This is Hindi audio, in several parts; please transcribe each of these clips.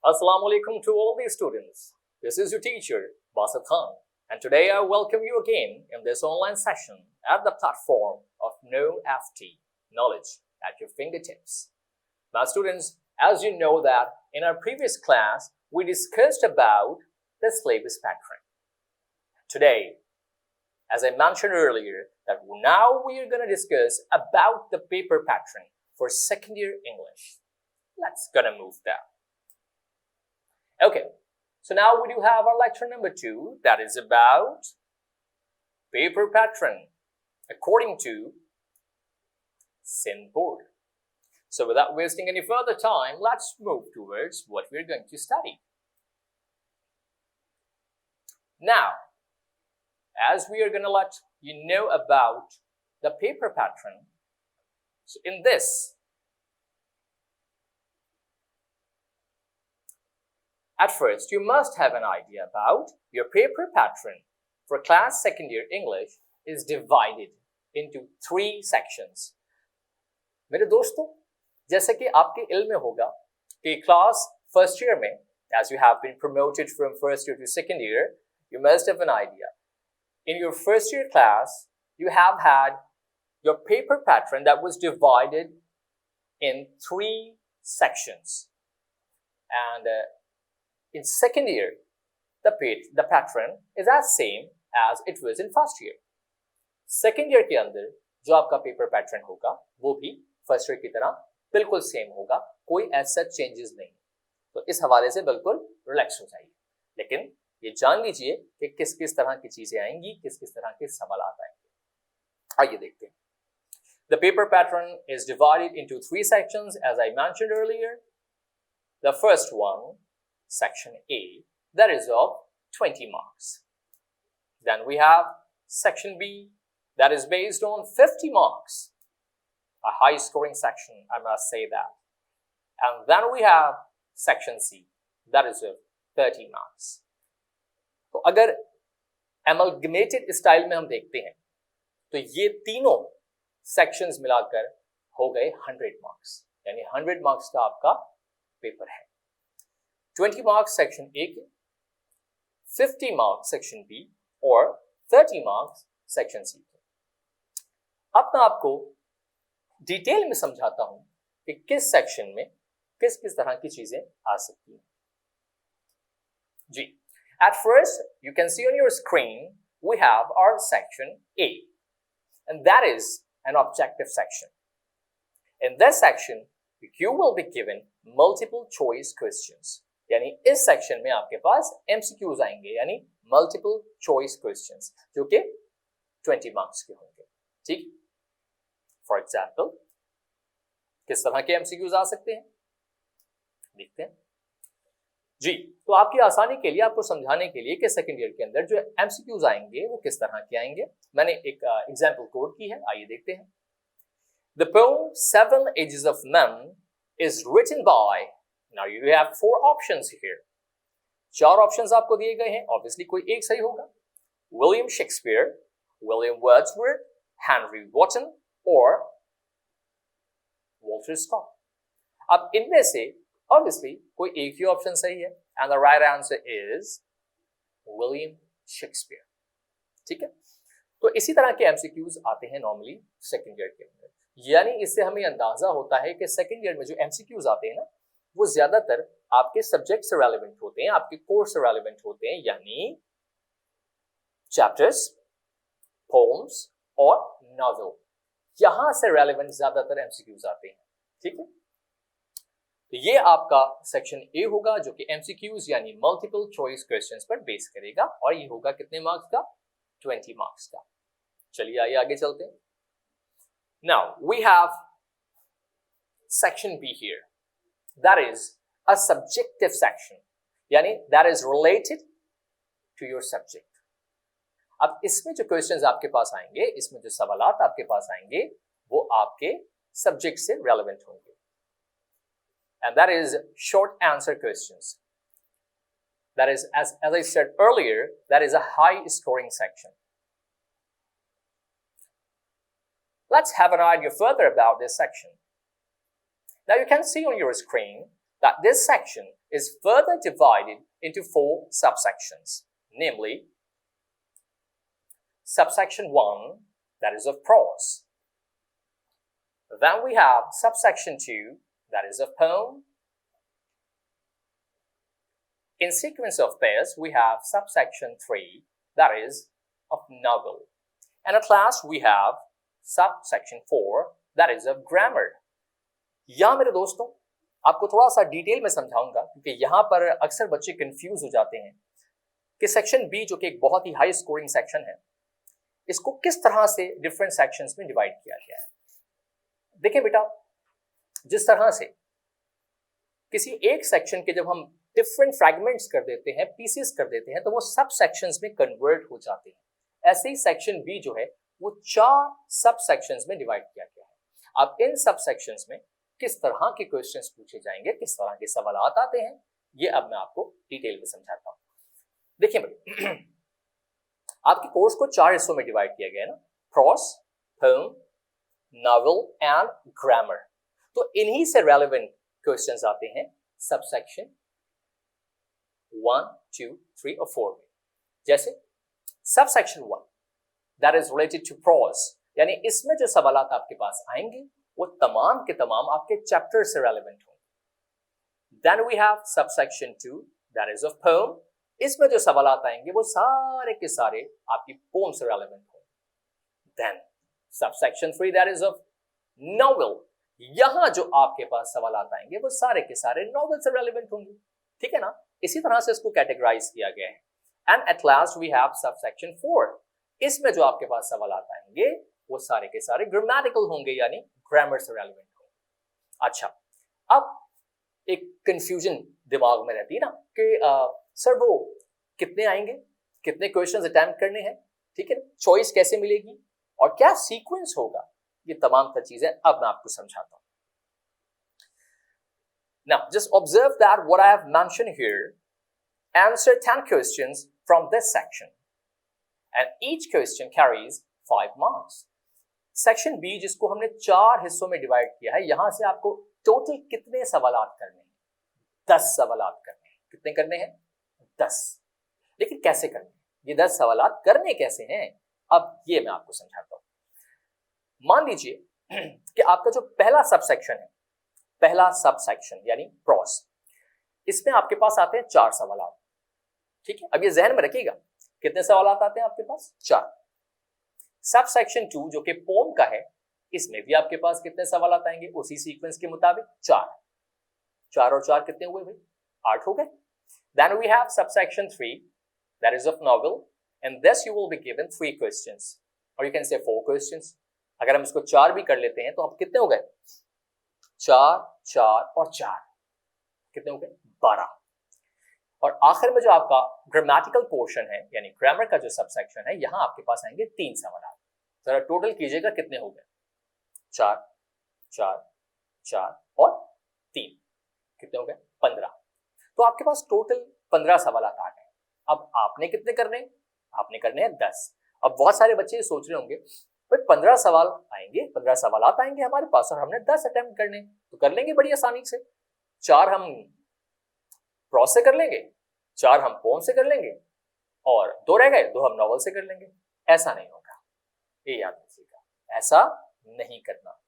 Assalamu alaikum to all the students. This is your teacher, Basit Khan, and today I welcome you again in this online session at the platform of Know FT, knowledge at your fingertips. Now students, as you know that in our previous class, we discussed about the syllabus pattern. Today, as I mentioned earlier, that now we are going to discuss about the paper pattern for second year English. Let's gonna move that. Okay, so now we do have our lecture number 2, that is about paper pattern according to Sindh board. So without wasting any further time, let's move towards what we're going to study. Now, as we are going to let you know about the paper pattern, so in this, at first, you must have an idea about your paper pattern for class second year English is divided into 3 sections. मेरे दोस्तों, जैसे कि आपके इल्म में होगा कि class first year में, as you have been promoted from first year to second year, you must have an idea. In your first year class, you have had your paper pattern that was divided in 3 sections. And in second year, the pattern is as same as it was in first year. Second year के अंदर जो आपका paper pattern होगा, वो भी first year की तरह बिल्कुल same होगा, कोई ऐसा changes नहीं. तो इस हवाले से बिल्कुल relax हो जाइए. लेकिन ये जान लीजिए कि किस किस तरह की चीजें आएंगी, किस किस तरह के सवालात आएंगे. आइए देखते हैं. The paper pattern is divided into 3 sections as I mentioned earlier. The first one, section A, that is of 20 marks. Then we have section B, that is based on 50 marks. A high scoring section, I must say that. And then we have section C, that is of 30 marks. तो अगर amalgamated style में हम देखते हैं तो ये तीनों sections मिलाकर हो गए 100 marks, यानी 100 marks का आपका पेपर है. 20 marks section A के, 50 marks section B और 30 marks section C के. अब मैं आपको डिटेल में समझाता हूं कि किस सेक्शन में किस किस तरह की चीजें आ सकती हैं. जी, at first you can see on your screen we have our section A, and that is an objective section. In this section you will be given multiple choice questions. यानी इस सेक्शन में आपके पास MCQs आएंगे, यानी multiple choice questions, जो कि 20 मार्क्स के होंगे. ठीक, फॉर एग्जाम्पल किस तरह के MCQs आ सकते हैं देखते हैं. जी, तो आपकी आसानी के लिए, आपको समझाने के लिए कि सेकंड ईयर के अंदर जो MCQs आएंगे वो किस तरह के आएंगे, मैंने एक एग्जाम्पल कोड की है. आइए देखते हैं. The poem 7 Ages of Men is written by, now you have 4 options here. 4 options आपको दिए गए हैं, obviously कोई एक सही होगा. William Shakespeare, William Wordsworth, Henry Wotton or Walter Scott. अब इनमें से obviously कोई एक ही ऑप्शन सही है, and the right answer is William Shakespeare. ठीक है, तो इसी तरह के MCQs आते हैं नॉर्मली सेकंड ईयर के अंदर. यानी इससे हमें अंदाजा होता है कि सेकंड ईयर में जो MCQs आते हैं ना, वो ज्यादातर आपके सब्जेक्ट से रेलेवेंट होते हैं, आपके कोर्स से रेलेवेंट होते हैं, यानी चैप्टर्स, पोएम्स और नॉवेल, यहां से रेलेवेंट ज्यादातर MCQs आते हैं. ठीक है, तो ये आपका सेक्शन ए होगा जो कि MCQs यानी मल्टीपल चॉइस क्वेश्चंस पर बेस करेगा, और ये होगा कितने मार्क्स का, 20 मार्क्स का. चलिए आइए आगे चलते हैं. Now we have section B here, that is a subjective section, यानी that is related to your subject. अब इसमें जो क्वेश्चंस आपके पास आएंगे, इसमें जो सवालात आपके पास आएंगे, वो आपके सब्जेक्ट से रेलेवेंट होंगे. And that is short answer questions. That is, as I said earlier, that is a high scoring section. Let's have an idea further about this section. Now you can see on your screen that this section is further divided into 4 subsections, namely subsection 1, that is of prose. Then we have subsection 2, that is of poem. In sequence of this, we have subsection 3, that is of novel. And at last, we have subsection 4, that is of grammar. यहाँ मेरे दोस्तों आपको थोड़ा सा डिटेल में समझाऊंगा, क्योंकि यहाँ पर अक्सर बच्चे कंफ्यूज हो जाते हैं कि सेक्शन बी, जो कि एक बहुत ही हाई स्कोरिंग सेक्शन है, इसको किस तरह से डिफरेंट सेक्शंस में डिवाइड किया गया है। देखिए बेटा, जिस तरह से किसी एक सेक्शन के जब हम डिफरेंट फ्रैगमेंट्स कर देते हैं, पीसेस कर देते हैं, तो वो सब सेक्शंस में कन्वर्ट हो जाते हैं। ऐसे ही सेक्शन बी जो है वो 4 सब सेक्शंस में डिवाइड किया गया है। अब इन सब सेक्शंस में किस तरह के क्वेश्चंस पूछे जाएंगे, किस तरह के सवाल आते हैं, ये अब मैं आपको डिटेल में समझाता हूं। देखिए भाई, आपके कोर्स को 4 हिस्सों में डिवाइड किया गया है ना, pros, poem, novel and grammar. तो इन्हीं से रेलेवेंट क्वेश्चंस आते हैं सबसेक्शन 1, 2, 3 और 4 में। जैसे subsection 1, that is related to prose, यानी इसमें जो सवाल आपके पास आएंगे वो तमाम के तमाम आपके चैप्टर से रेलेवेंट होंगे। Then we have subsection 2, that is of poem. इसमें जो सवाल आएंगे वो सारे के सारे आपकी पोएम से रेलेवेंट होंगे। Then subsection 3, that is of novel. यहां जो आपके पास सवाल आएंगे वो सारे के सारे नॉवेल से रेलेवेंट होंगे, ठीक है ना। इसी तरह से इसको कैटेगराइज किया गया है। And at last we have subsection 4। इसमें जो आपके पास सवाल आएंगे वो सारे के सारे ग्रामेटिकल होंगे, यानी ग्रामर से रेलेवेंट होंगे। अच्छा, अब एक कंफ्यूजन दिमाग में रहती है ना कि सर वो कितने आएंगे, कितने क्वेश्चंस अटेम्प्ट करने हैं, ठीक है, चॉइस कैसे मिलेगी और क्या सीक्वेंस होगा, ये तमाम तर चीजें अब मैं आपको समझाता हूं। Now, just observe that what I have mentioned here. Answer 10 questions from this section, and each question carries 5 marks. Section B, जिसको हमने 4 हिस्सों में डिवाइड किया है, यहां से आपको टोटल कितने सवालात करने हैं? 10 सवालात करने हैं। कितने करने हैं? 10। लेकिन कैसे करने हैं? ये 10 सवालात करने कैसे हैं, अब ये मैं आपको समझाता हूं। मान लीजिए कि आपका जो पहला सबसेक्शन है, पहला सबसेक्शन यानी प्रोस, इसमें आपके पास आते हैं 4 सवालात, ठीक है। अब ये जहन में रखिएगा, कितने सवालात आते हैं आपके पास? 4। सबसेक्शन 2 जो कि पोम का है, इसमें भी आपके पास कितने सवाल आएंगे? उसी सीक्वेंस के मुताबिक 4। 4 और 4 कितने हुए भाई? 8 हो गए। Then we have subsection 3, that is of novel, and this you will be given 3 questions, और यू कैन से 4 क्वेश्चंस। अगर हम इसको 4 भी कर लेते हैं तो अब कितने हो गए? 4, 4 और 4 कितने हो गए? 12। और आखिर में जो आपका ग्रामेटिकल पोर्शन है, यानी ग्रामर का जो सबसेक्शन है, यहां आपके पास आएंगे 3 सवाल। जरा टोटल कीजिएगा, कितने हो गए? 4, 4, 4 और 3 कितने हो गए? 15। तो आपके पास टोटल 15 सवाल आ गए। अब आपने कितने करने? आपने करने हैं 10। अब बहुत सारे बच्चे सोच रहे होंगे भाई 15 सवाल आएंगे, 15 सवाल आएंगे हमारे पास और हमने 10 अटेम्प्ट करने, तो कर लेंगे बड़ी आसानी से। 4 हम प्रोस से कर लेंगे, 4 हम पोम से कर लेंगे, और 2 रह गए, 2 हम नॉवल से कर लेंगे। ऐसा नहीं होगा, ये याद रखिएगा, ऐसा नहीं करना।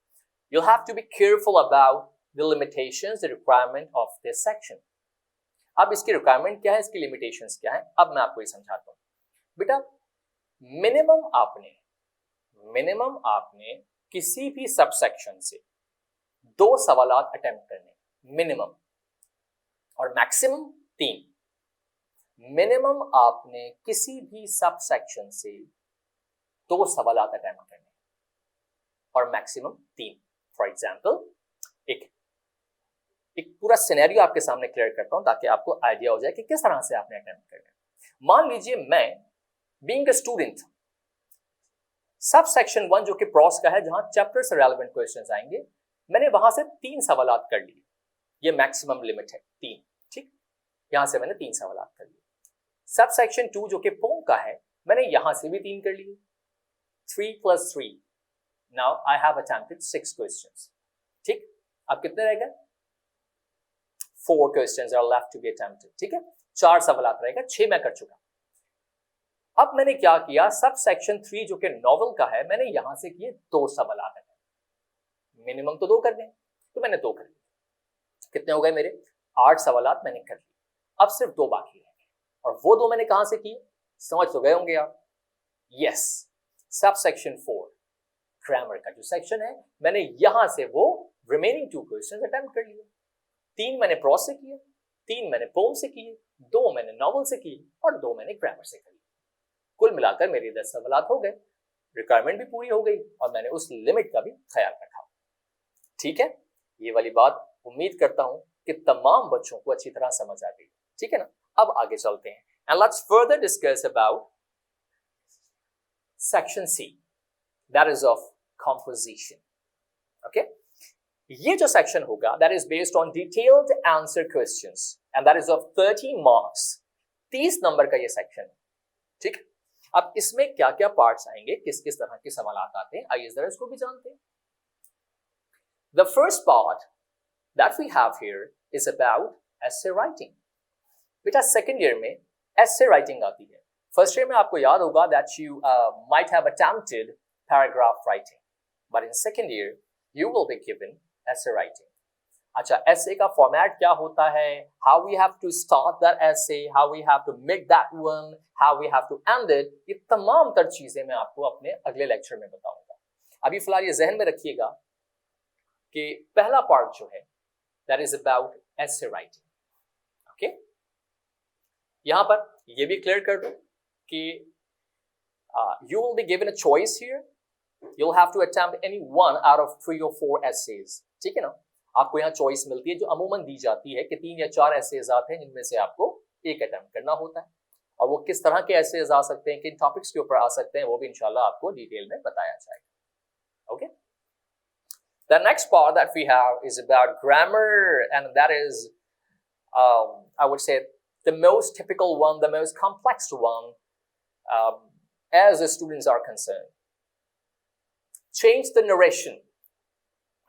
You'll have to be careful about the limitations, the requirement of this section. अब इसकी रिक्वायरमेंट क्या है, इसकी लिमिटेशंस क्या है, अब मैं आपको ये समझाता हूँ। बेटा, मिनिमम आपने किसी भी सबसेक्शन से 2 सवालात अटेम्प्ट करने, मिनिमम, और मैक्सिमम 3। मिनिमम आपने किसी भी सबसेक्शन से 2 सवालात अटेम्प्ट करने और मैक्सिमम 3। फॉर एग्जाम्पल, एक पूरा सिनेरियो आपके सामने क्लियर करता हूं ताकि आपको आइडिया हो जाए कि किस तरह से आपने अटेम्प्ट करना है। मान लीजिए मैं बीइंग अ स्टूडेंट, सबसेक्शन 1 जो कि प्रोस का है, जहां चैप्टर से रेलेवेंट क्वेश्चंस आएंगे, मैंने वहां से 3 सवालात कर लिए। ये मैक्सिमम लिमिट है 3, ठीक। यहां से मैंने 3 सवालात कर लिए। सबसेक्शन 2 जो कि पोम का है, मैंने यहां से भी 3 कर लिए। 3 + 3, now I have attempted 6 questions, ठीक। अब कितने रह गए? 4 questions are left to be attempted. ठीक है, 4 सवाल रहेगा, 6 मैं कर चुका। अब मैंने क्या किया, सब सेक्शन 3 जो कि नॉवल का है, मैंने यहां से किए 2 सवाल आ गए, मिनिमम तो 2 करने, तो मैंने 2 कर लिए। कितने हो गए मेरे, 8 सवाल मैंने कर लिए। अब सिर्फ 2 बाकी रह गए, और वो 2 मैंने कहां से किए, समझ तो गए होंगे आप। यस, सब सेक्शन 4 ग्रामर का जो सेक्शन है, मैंने यहां से वो रिमेनिंग 2 क्वेश्चंस अटेम्प्ट कर लिए। 3 मैंने प्रोज से किए, 3 मैंने पोम से किए, 2 मैंने नॉवल से किए, और 2 मैंने ग्रामर से किए। कुल मिलाकर मेरे 10 सवाल हो गए, रिक्वायरमेंट भी पूरी हो गई, और मैंने उस लिमिट का भी ख्याल रखा। ठीक है, ये वाली बात उम्मीद करता हूं कि तमाम बच्चों को अच्छी तरह समझ आ गई। ठीक है ना, अब आगे चलते हैं, and let's further discuss about section C, that is of composition. Okay, ये जो सेक्शन होगा that is based on detailed answer questions, and that is of 30 marks. 30 number का ये सेक्शन है। ठीक, अब इसमें क्या क्या पार्ट्स आएंगे, किस किस तरह के सवाल आते हैं, आइए जरा इसको भी जानते हैं। The first part that we have here is about essay writing. बेटा सेकेंड ईयर में essay writing आती है। फर्स्ट ईयर में आपको याद होगा that you might have attempted paragraph writing, but in second year you will be given essay writing. अच्छा, essay का फॉर्मेट क्या होता है, how we have to start that essay, how we have to make that one, how we have to end it, ये तमाम तर चीजें मैं आपको अपने अगले लेक्चर में बताऊंगा। अभी फिलहाल ये जहन में रखिएगा कि पहला पार्ट जो है that is about essay writing. Okay, यहां पर ये भी क्लियर कर दूं कि you will be given a choice here. You'll have to attempt any one out of 3 or 4 essays. ठीक है ना, आपको यहाँ चॉइस मिलती है जो अमूमन दी जाती है कि 3 या 4 एसेज आते हैं जिनमें से आपको एक अटेम्प्ट करना होता है, और वो किस तरह के एसेज आ सकते हैं, किन टॉपिक्स के ऊपर आ सकते हैं, वो भी इंशाल्लाह आपको डिटेल में बताया जाएगा। Okay, the next part that we have is about grammar, and that is I would say the most typical one, the most complex one as the students are concerned. Change the narration,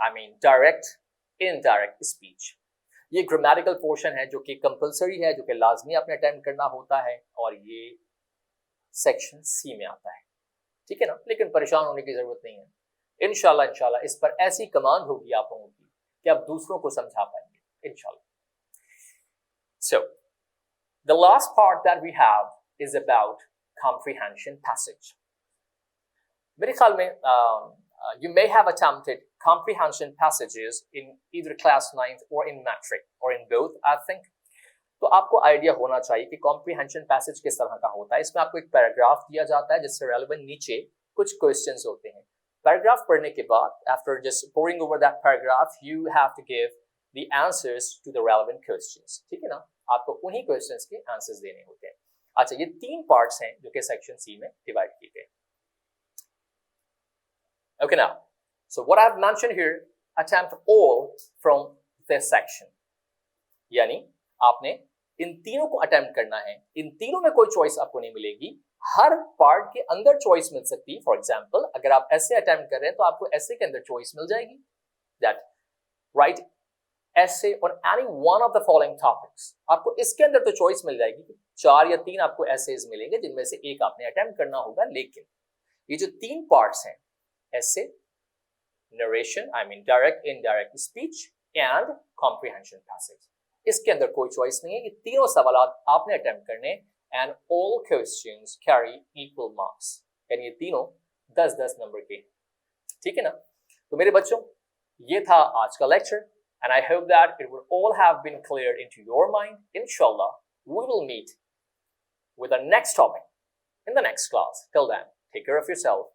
I mean direct, indirect speech. ये ग्रामेटिकल पोर्शन है जो कि कंपलसरी है, जो कि लाजमी आपने अटेम्प्ट करना होता है, और ये सेक्शन सी में आता है। ठीक है ना, लेकिन परेशान होने की जरूरत नहीं है, इंशाल्लाह इस पर ऐसी कमांड होगी आप लोगों की कि आप दूसरों को समझा पाएंगे इंशाल्लाह। So the last part that we have is about comprehension passage. मेरे ख्याल में you may have attempted comprehension passages in either class 9th or in metric or in both, I think. तो आपको आइडिया होना चाहिए कि comprehension passage किस तरह का होता है। इसमें आपको एक पैराग्राफ दिया जाता है जिससे रेलेवेंट नीचे कुछ क्वेश्चंस होते हैं। पैराग्राफ पढ़ने के बाद after just poring over that paragraph you have to give the answers to the relevant questions. ठीक है ना, आपको उन्हीं क्वेश्चंस के आंसर्स देने होते हैं। अच्छा, ये 3 पार्ट्स हैं जो कि सेक्शन सी में डिवाइड किए गए। Okay, now, so what I've mentioned here, attempt all from this section. यानी आपने इन तीनों को अटेम्प्ट करना है, इन तीनों में कोई चॉइस आपको नहीं मिलेगी, हर पार्ट के अंदर चॉइस मिल सकती है। फॉर एग्जाम्पल, अगर आप ऐसे अटेम्प्ट कर रहे हैं तो आपको ऐसे के अंदर चॉइस मिल जाएगी, that right essay on any one of the following topics. आपको इसके अंदर तो चॉइस मिल जाएगी कि 4 या 3 आपको essays मिलेंगे जिनमें से एक आपने अटेम्प्ट करना होगा, लेकिन ये जो 3 पार्ट्स हैं, essay, narration, I mean direct, indirect speech and comprehension passage, इसके अंदर कोई चॉइस नहीं है, ये तीनों सवाल आपने अटेम्प्ट करने, and all questions carry equal marks, यानी ये तीनों 10-10 नंबर के। ठीक है ना, तो मेरे बच्चों ये था आज का lecture, and I hope that it will all have been cleared into your mind. Inshallah, we will meet with the next topic in the next class. Till then, take care of yourself.